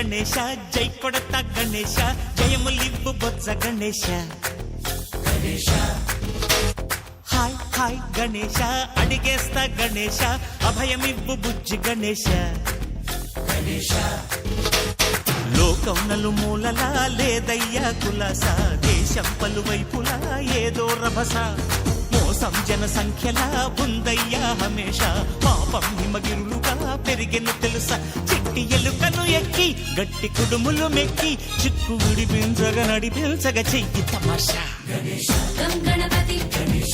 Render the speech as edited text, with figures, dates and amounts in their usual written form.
గణేశ జై కొడత గణేశ జయములివ్వు బొజ్జ Ganesha Ganesha hi hi Ganesha అడిగేస్తా Ganesha అభయమివ్వు బుజ్జి గణేశ గణేశ లోకం నలుమూలలా లేదయ్యా కులాస దేశం పలువైపులా ఏదో రభస మోసం జన సంఖ్యలా ఉందయ్యా హమేష పాపం హిమగిరులుగా పెరిగెను తెలుసా చిట్టి ఎలుకను ఎక్కి గట్టి కుడుములు మెక్కి చిక్కు విడిపించగ నడిపించగ చెయ్యి తమాషా గణేశ గణపతి గణేశ